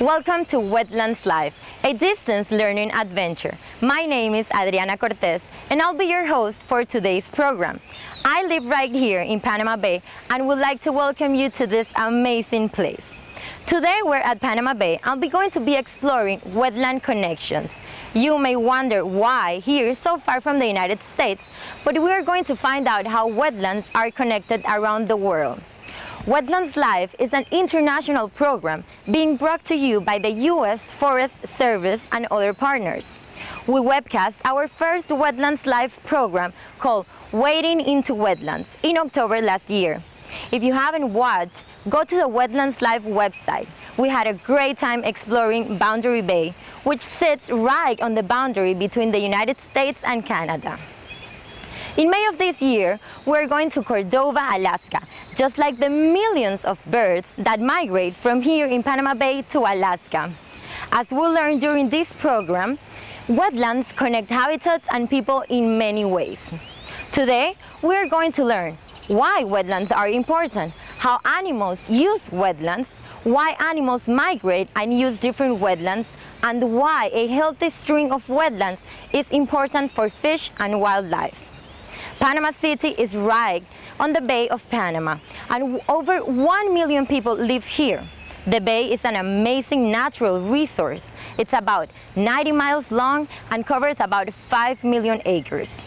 Welcome to Wetlands Live, a distance learning adventure. My name is Adriana Cortez and I'll be your host for today's program. I live right here in Panama Bay and would like to welcome you to this amazing place. Today we're at Panama Bay and we're going to be exploring wetland connections. You may wonder why here so far from the United States, but we are going to find out how wetlands are connected around the world. WetlandsLIVE is an international program being brought to you by the U.S. Forest Service and other partners. We webcast our first WetlandsLIVE program called Wading into Wetlands in October last year. If you haven't watched, go to the WetlandsLIVE website. We had a great time exploring Boundary Bay, which sits right on the boundary between the United States and Canada. In May of this year, we're going to Cordova, Alaska, just like the millions of birds that migrate from here in Panama Bay to Alaska. As we'll learn during this program, wetlands connect habitats and people in many ways. Today, we're going to learn why wetlands are important, how animals use wetlands, why animals migrate and use different wetlands, and why a healthy string of wetlands is important for fish and wildlife. Panama City is right on the Bay of Panama, and over 1 million people live here. The bay is an amazing natural resource. It's about 90 miles long and covers about 5 million acres.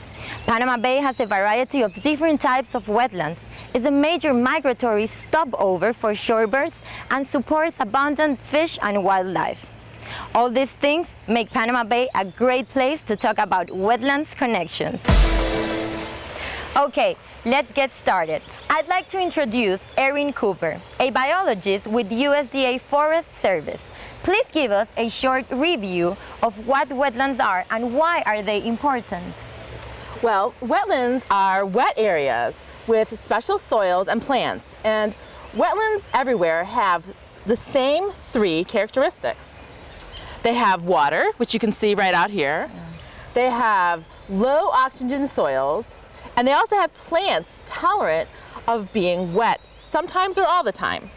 Panama Bay has a variety of different types of wetlands. It's a major migratory stopover for shorebirds and supports abundant fish and wildlife. All these things make Panama Bay a great place to talk about wetlands connections. Okay, let's get started. I'd like to introduce Erin Cooper, a biologist with USDA Forest Service. Please give us a short review of what wetlands are and why are they important? Well, wetlands are wet areas with special soils and plants, and wetlands everywhere have the same three characteristics. They have water, which you can see right out here. They have low oxygen soils, and they also have plants tolerant of being wet, sometimes or all the time.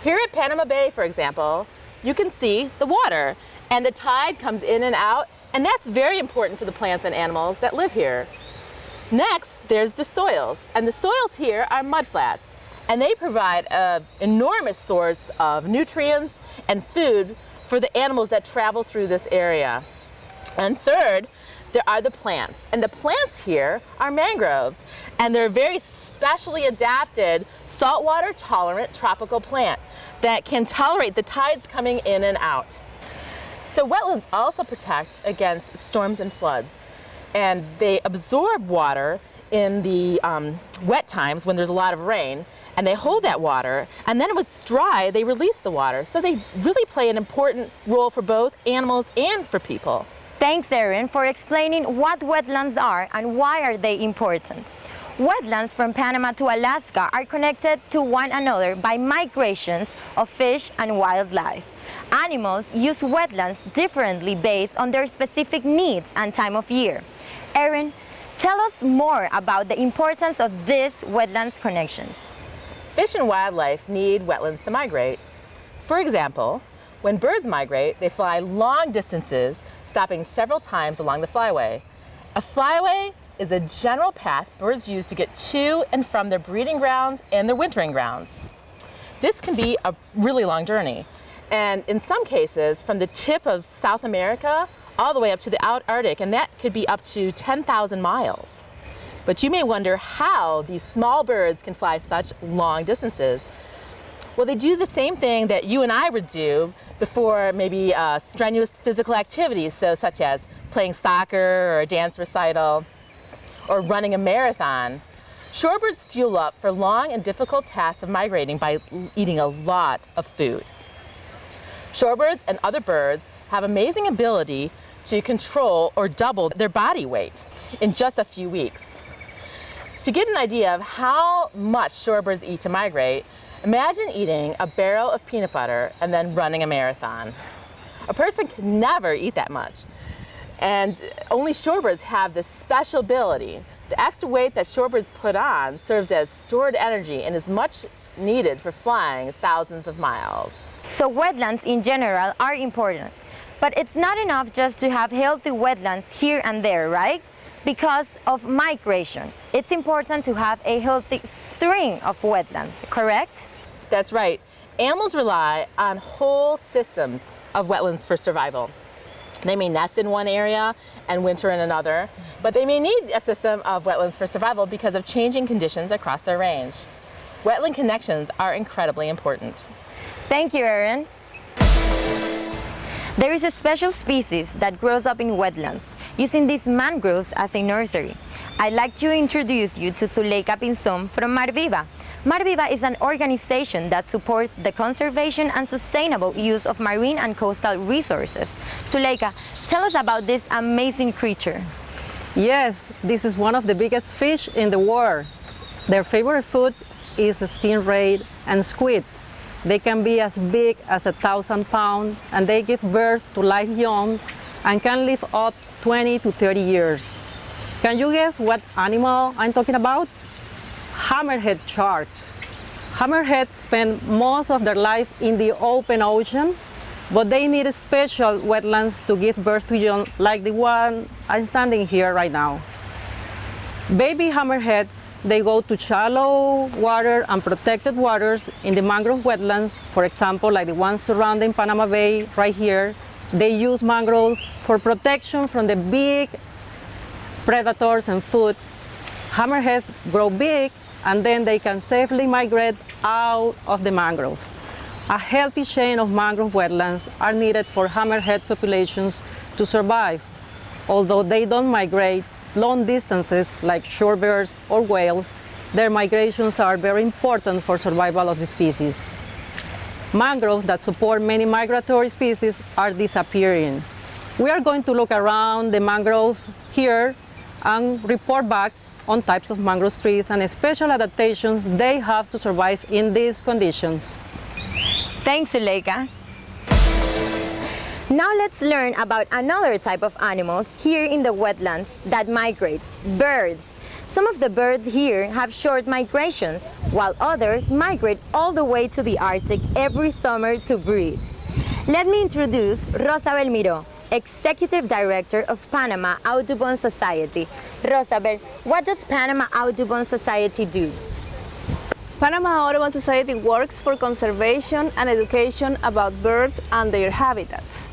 Here at Panama Bay, for example, you can see the water, and the tide comes in and out, and that's very important for the plants and animals that live here. Next, there's the soils, and the soils here are mudflats, and they provide an enormous source of nutrients and food for the animals that travel through this area. And third, there are the plants, and the plants here are mangroves, and they're a very specially adapted saltwater tolerant tropical plant that can tolerate the tides coming in and out. So wetlands also protect against storms and floods, and they absorb water in the wet times when there's a lot of rain, and they hold that water, and then when it's dry, they release the water. So they really play an important role for both animals and for people. Thanks, Erin, for explaining what wetlands are and why are they important. Wetlands from Panama to Alaska are connected to one another by migrations of fish and wildlife. Animals use wetlands differently based on their specific needs and time of year. Erin, tell us more about the importance of these wetlands connections. Fish and wildlife need wetlands to migrate. For example, when birds migrate, they fly long distances, stopping several times along the flyway. A flyway is a general path birds use to get to and from their breeding grounds and their wintering grounds. This can be a really long journey, and in some cases from the tip of South America all the way up to the Arctic, and that could be up to 10,000 miles. But you may wonder how these small birds can fly such long distances. Well, they do the same thing that you and I would do before maybe strenuous physical activities, so such as playing soccer or a dance recital or running a marathon. Shorebirds fuel up for long and difficult tasks of migrating by eating a lot of food. Shorebirds and other birds have amazing ability to control or double their body weight in just a few weeks. To get an idea of how much shorebirds eat to migrate, imagine eating a barrel of peanut butter and then running a marathon. A person can never eat that much. And only shorebirds have this special ability. The extra weight that shorebirds put on serves as stored energy and is much needed for flying thousands of miles. So wetlands in general are important. But it's not enough just to have healthy wetlands here and there, right? Because of migration, it's important to have a healthy string of wetlands, correct? That's right. Animals rely on whole systems of wetlands for survival. They may nest in one area and winter in another, but they may need a system of wetlands for survival because of changing conditions across their range. Wetland connections are incredibly important. Thank you, Erin. There is a special species that grows up in wetlands, using these mangroves as a nursery. I'd like to introduce you to Zuleika Pinzón from Marviva. Marviva is an organization that supports the conservation and sustainable use of marine and coastal resources. Zuleika, tell us about this amazing creature. Yes, this is one of the biggest fish in the world. Their favorite food is stingray and squid. They can be as big as 1,000 pounds, and they give birth to live young and can live up 20 to 30 years. Can you guess what animal I'm talking about? Hammerhead shark. Hammerheads spend most of their life in the open ocean, but they need special wetlands to give birth to young, like the one I'm standing here right now. Baby hammerheads, they go to shallow water and protected waters in the mangrove wetlands, for example, like the ones surrounding Panama Bay right here. They use mangroves for protection from the big predators and food. Hammerheads grow big, and then they can safely migrate out of the mangrove. A healthy chain of mangrove wetlands are needed for hammerhead populations to survive. Although they don't migrate long distances like shorebirds or whales, their migrations are very important for survival of the species. Mangroves that support many migratory species are disappearing. We are going to look around the mangrove here and report back on types of mangrove trees and special adaptations they have to survive in these conditions. Thanks, Zuleika. Now let's learn about another type of animals here in the wetlands that migrates, birds. Some of the birds here have short migrations, while others migrate all the way to the Arctic every summer to breed. Let me introduce Rosabel Miró, Executive Director of Panama Audubon Society. Rosabel, what does Panama Audubon Society do? Panama Audubon Society works for conservation and education about birds and their habitats.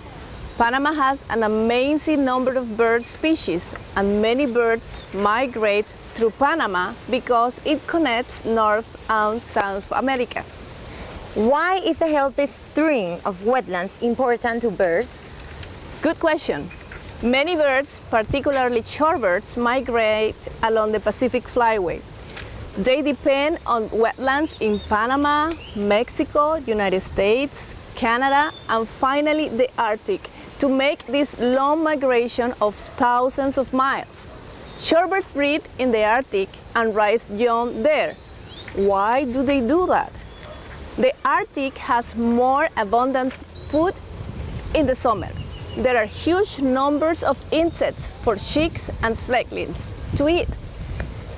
Panama has an amazing number of bird species, and many birds migrate through Panama because it connects North and South America. Why is a healthy string of wetlands important to birds? Good question. Many birds, particularly shorebirds, migrate along the Pacific Flyway. They depend on wetlands in Panama, Mexico, United States, Canada, and finally the Arctic to make this long migration of thousands of miles. Shorebirds breed in the Arctic and raise young there. Why do they do that? The Arctic has more abundant food in the summer. There are huge numbers of insects for chicks and fledglings to eat.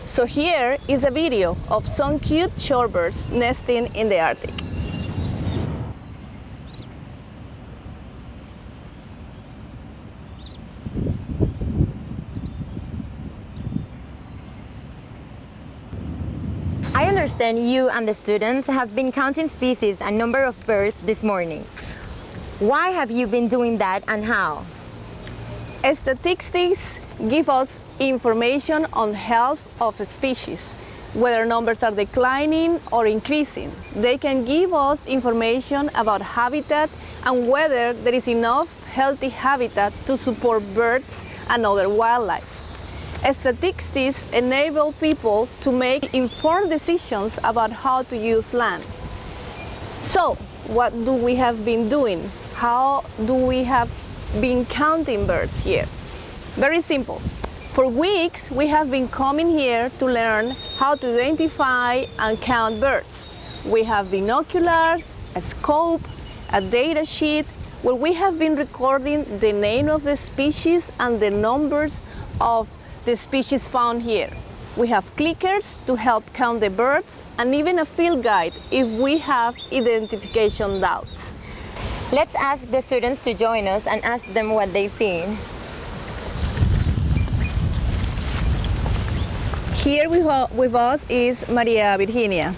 So here is a video of some cute shorebirds nesting in the Arctic. I understand you and the students have been counting species and number of birds this morning. Why have you been doing that and how? Statistics give us information on health of a species, whether numbers are declining or increasing. They can give us information about habitat and whether there is enough healthy habitat to support birds and other wildlife. Statistics enable people to make informed decisions about how to use land. So, what do we have been doing? How do we have been counting birds here? Very simple. For weeks, we have been coming here to learn how to identify and count birds. We have binoculars, a scope, a data sheet, where we have been recording the name of the species and the numbers of the species found here. We have clickers to help count the birds and even a field guide if we have identification doubts. Let's ask the students to join us and ask them what they've seen. Here with us is Maria Virginia.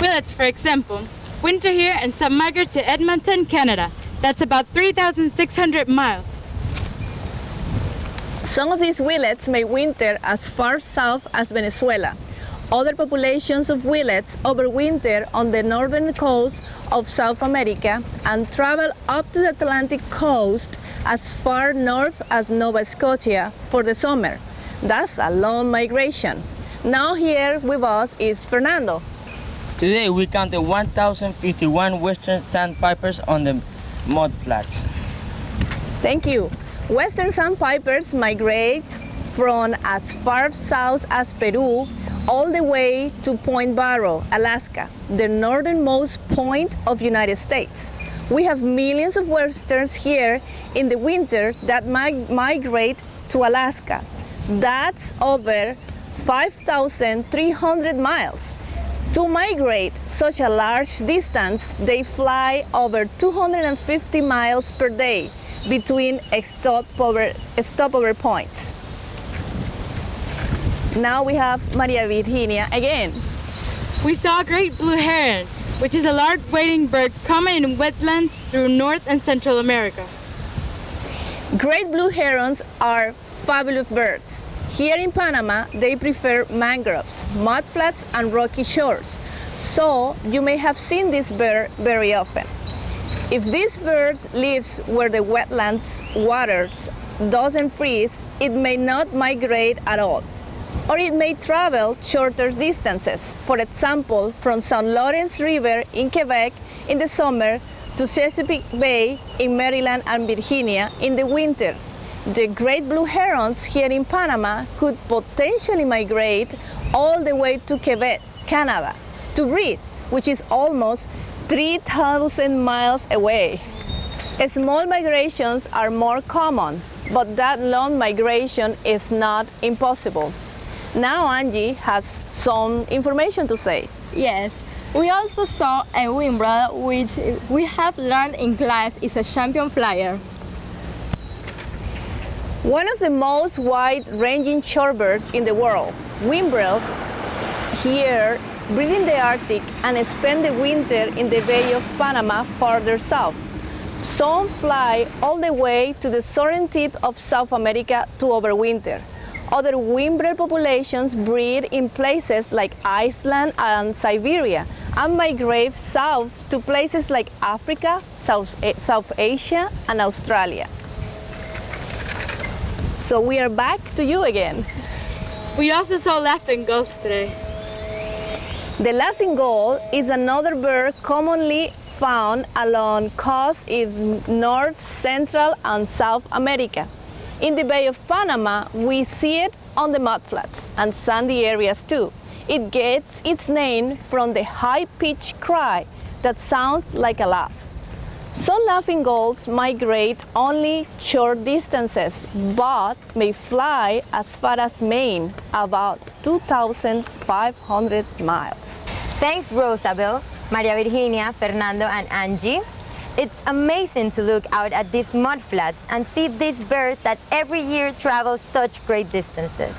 Willets, for example, winter here and submigrate to Edmonton, Canada. That's about 3,600 miles. Some of these willets may winter as far south as Venezuela. Other populations of willets overwinter on the northern coast of South America and travel up to the Atlantic coast as far north as Nova Scotia for the summer. That's a long migration. Now here with us is Fernando. Today we counted 1,051 western sandpipers on the mudflats. Thank you. Western sandpipers migrate from as far south as Peru all the way to Point Barrow, Alaska, the northernmost point of United States. We have millions of westerns here in the winter that migrate to Alaska. That's over 5,300 miles. To migrate such a large distance, they fly over 250 miles per day between stopover points. Now we have Maria Virginia again. We saw a great blue heron, which is a large wading bird common in wetlands through North and Central America. Great blue herons are fabulous birds. Here in Panama, they prefer mangroves, mudflats, and rocky shores. So you may have seen this bird very often. If this bird lives where the wetlands waters doesn't freeze, it may not migrate at all. Or it may travel shorter distances, for example, from St. Lawrence River in Quebec in the summer to Chesapeake Bay in Maryland and Virginia in the winter. The great blue herons here in Panama could potentially migrate all the way to Quebec, Canada, to breed, which is almost 3,000 miles away. Small migrations are more common, but that long migration is not impossible. Now Angie has some information to say. Yes, we also saw a wimbrel, which we have learned in class is a champion flyer. One of the most wide-ranging shorebirds in the world, wimbrels here breed in the Arctic and spend the winter in the Bay of Panama farther south. Some fly all the way to the southern tip of South America to overwinter. Other wimbrel populations breed in places like Iceland and Siberia and migrate south to places like Africa, South Asia, and Australia. So we are back to you again. We also saw laughing gulls today. The laughing gull is another bird commonly found along coasts in North, Central, and South America. In the Bay of Panama, we see it on the mudflats and sandy areas too. It gets its name from the high-pitched cry that sounds like a laugh. Some laughing gulls migrate only short distances, but may fly as far as Maine, about 2,500 miles. Thanks, Rosabel, Maria Virginia, Fernando, and Angie. It's amazing to look out at these mudflats and see these birds that every year travel such great distances.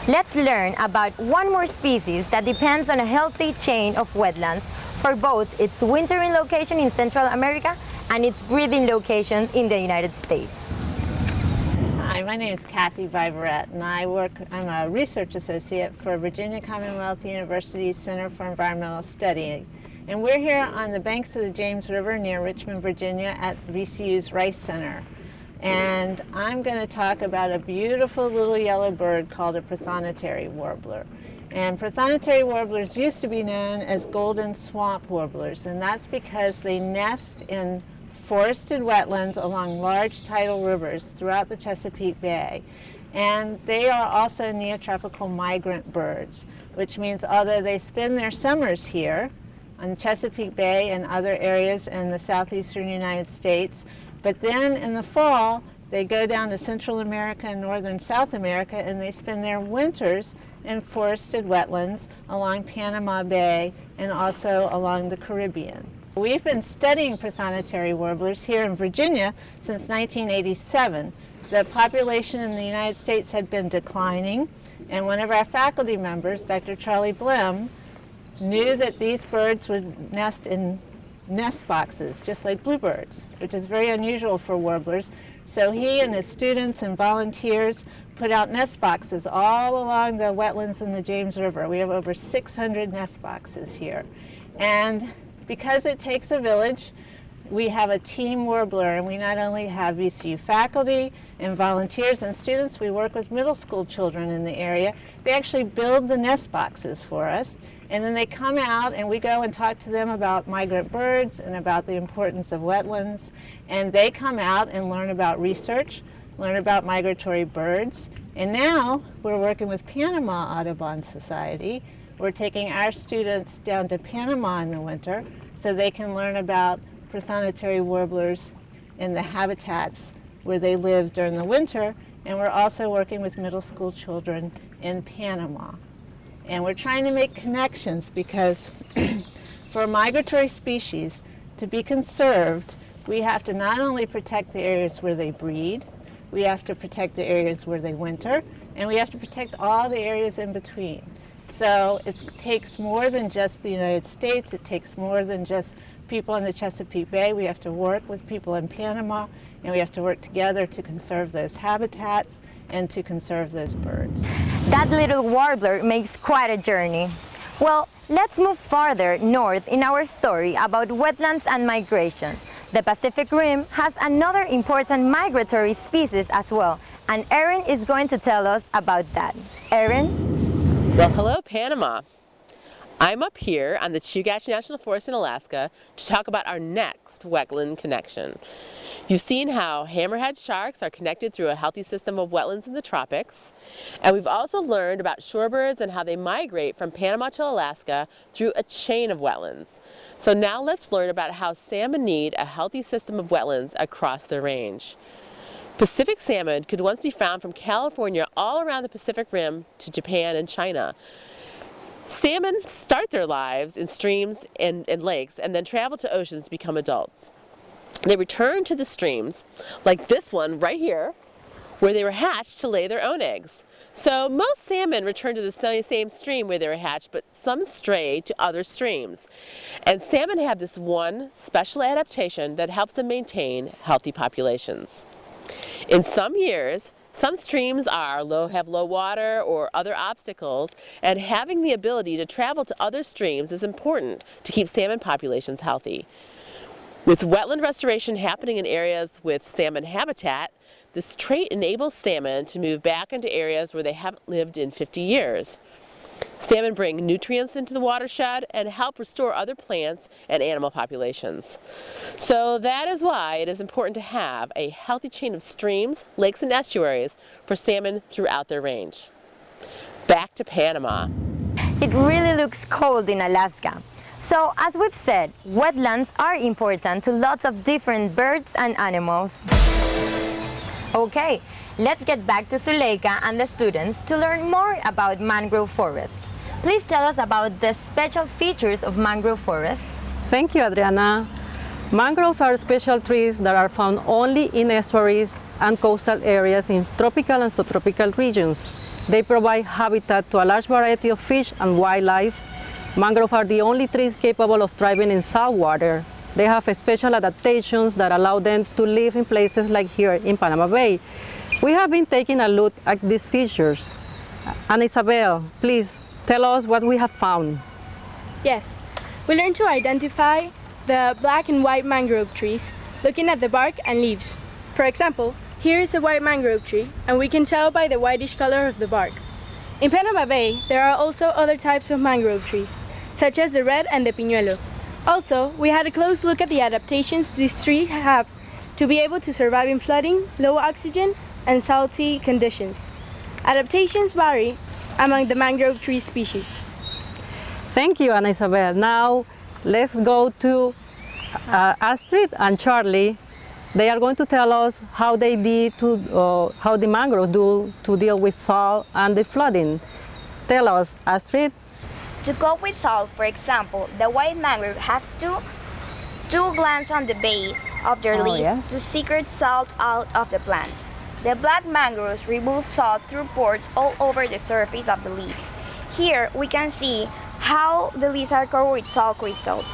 Let's learn about one more species that depends on a healthy chain of wetlands for both its wintering location in Central America and its breeding location in the United States. Hi, my name is Kathy Viverette, and I'm a research associate for Virginia Commonwealth University's Center for Environmental Study. And we're here on the banks of the James River near Richmond, Virginia at VCU's Rice Center. And I'm going to talk about a beautiful little yellow bird called a prothonotary warbler. And prothonotary warblers used to be known as golden swamp warblers, and that's because they nest in forested wetlands along large tidal rivers throughout the Chesapeake Bay. And they are also neotropical migrant birds, which means although they spend their summers here on Chesapeake Bay and other areas in the southeastern United States, but then in the fall they go down to Central America and northern South America, and they spend their winters in forested wetlands along Panama Bay and also along the Caribbean. We've been studying prothonotary warblers here in Virginia since 1987. The population in the United States had been declining, and one of our faculty members, Dr. Charlie Blim, knew that these birds would nest in nest boxes, just like bluebirds, which is very unusual for warblers. So he and his students and volunteers put out nest boxes all along the wetlands in the James River. We have over 600 nest boxes here. And because it takes a village, we have a team warbler, and we not only have VCU faculty and volunteers and students, we work with middle school children in the area. They actually build the nest boxes for us, and then they come out and we go and talk to them about migrant birds and about the importance of wetlands, and they come out and learn about research, learn about migratory birds. And now we're working with Panama Audubon Society. We're taking our students down to Panama in the winter so they can learn about prothonotary warblers in the habitats where they live during the winter, and we're also working with middle school children in Panama. And we're trying to make connections because for a migratory species to be conserved, we have to not only protect the areas where they breed, we have to protect the areas where they winter, and we have to protect all the areas in between. So it takes more than just the United States, it takes more than just people in the Chesapeake Bay. We have to work with people in Panama, and we have to work together to conserve those habitats and to conserve those birds. That little warbler makes quite a journey. Well, let's move farther north in our story about wetlands and migration. The Pacific Rim has another important migratory species as well, and Erin is going to tell us about that. Erin? Well, hello, Panama. I'm up here on the Chugach National Forest in Alaska to talk about our next wetland connection. You've seen how hammerhead sharks are connected through a healthy system of wetlands in the tropics, and we've also learned about shorebirds and how they migrate from Panama to Alaska through a chain of wetlands. So now let's learn about how salmon need a healthy system of wetlands across the range. Pacific salmon could once be found from California all around the Pacific Rim to Japan and China. Salmon start their lives in streams and lakes and then travel to oceans to become adults. They return to the streams, like this one right here, where they were hatched to lay their own eggs. So most salmon return to the same stream where they were hatched, but some stray to other streams. And salmon have this one special adaptation that helps them maintain healthy populations. In some years, some streams have low water or other obstacles, and having the ability to travel to other streams is important to keep salmon populations healthy. With wetland restoration happening in areas with salmon habitat, this trait enables salmon to move back into areas where they haven't lived in 50 years. Salmon bring nutrients into the watershed and help restore other plants and animal populations. So that is why it is important to have a healthy chain of streams, lakes, and estuaries for salmon throughout their range. Back to Panama. It really looks cold in Alaska. So as we've said, wetlands are important to lots of different birds and animals. Okay, let's get back to Zuleika and the students to learn more about mangrove forest. Please tell us about the special features of mangrove forests. Thank you, Adriana. Mangroves are special trees that are found only in estuaries and coastal areas in tropical and subtropical regions. They provide habitat to a large variety of fish and wildlife. Mangroves are the only trees capable of thriving in salt water. They have special adaptations that allow them to live in places like here in Panama Bay. We have been taking a look at these features. And Isabel, please tell us what we have found. Yes, we learned to identify the black and white mangrove trees looking at the bark and leaves. For example, here is a white mangrove tree, and we can tell by the whitish color of the bark. In Panama Bay, there are also other types of mangrove trees, such as the red and the piñuelo. Also, we had a close look at the adaptations these trees have to be able to survive in flooding, low oxygen, and salty conditions. Adaptations vary among the mangrove tree species. Thank you, Ana Isabel. Now, let's go to Astrid and Charlie. They are going to tell us how they did how the mangroves do to deal with salt and the flooding. Tell us, Astrid. To cope with salt, for example, the white mangrove has to two glands on the base of their leaves yes. to secrete salt out of the plant. The black mangroves remove salt through pores all over the surface of the leaf. Here we can see how the leaves are covered with salt crystals.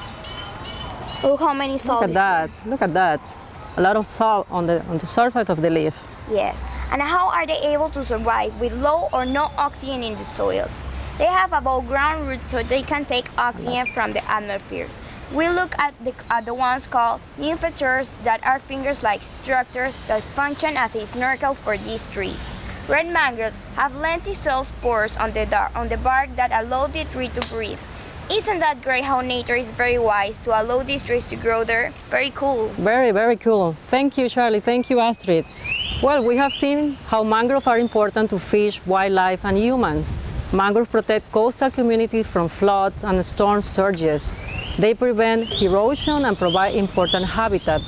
Look how many salt Look at that. Look at that. A lot of salt on the surface of the leaf. Yes. And how are they able to survive with low or no oxygen in the soils? They have above ground roots so they can take oxygen from the atmosphere. We look at the ones called nymphoteres that are fingers-like structures that function as a snorkel for these trees. Red mangroves have lenticel spores on the bark that allow the tree to breathe. Isn't that great how nature is very wise to allow these trees to grow there? Very cool. Very, very cool. Thank you, Charlie. Thank you, Astrid. Well, we have seen how mangroves are important to fish, wildlife, and humans. Mangroves protect coastal communities from floods and storm surges. They prevent erosion and provide important habitat.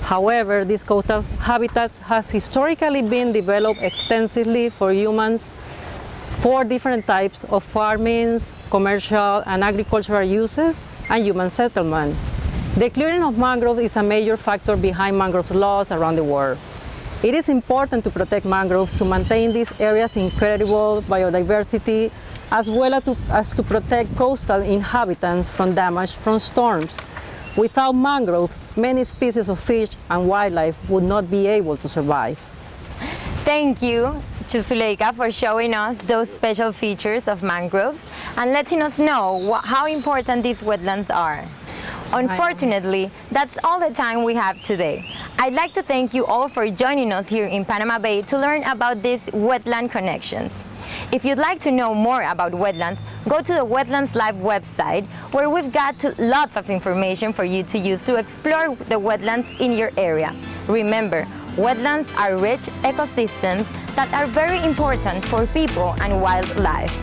However, these coastal habitats has historically been developed extensively for humans for different types of farmings, commercial and agricultural uses, and human settlement. The clearing of mangroves is a major factor behind mangrove loss around the world. It is important to protect mangroves to maintain these areas' incredible biodiversity, as well as to protect coastal inhabitants from damage from storms. Without mangroves, many species of fish and wildlife would not be able to survive. Thank you, Zuleika, for showing us those special features of mangroves and letting us know how important these wetlands are. Unfortunately, that's all the time we have today. I'd like to thank you all for joining us here in Panama Bay to learn about these wetland connections. If you'd like to know more about wetlands, go to the WetlandsLIVE website, where we've got lots of information for you to use to explore the wetlands in your area. Remember, wetlands are rich ecosystems that are very important for people and wildlife.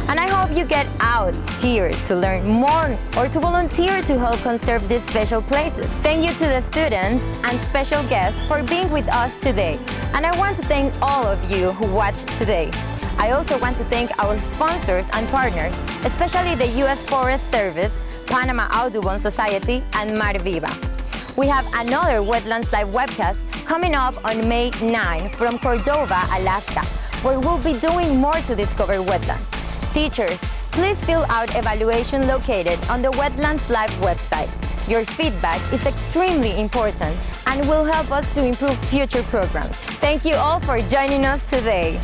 And I hope you get out here to learn more or to volunteer to help conserve these special places. Thank you to the students and special guests for being with us today. And I want to thank all of you who watched today. I also want to thank our sponsors and partners, especially the U.S. Forest Service, Panama Audubon Society, and Mar Viva. We have another WetlandsLIVE webcast coming up on May 9 from Cordova, Alaska, where we'll be doing more to discover wetlands. Teachers, please fill out evaluation located on the WetlandsLIVE website. Your feedback is extremely important and will help us to improve future programs. Thank you all for joining us today.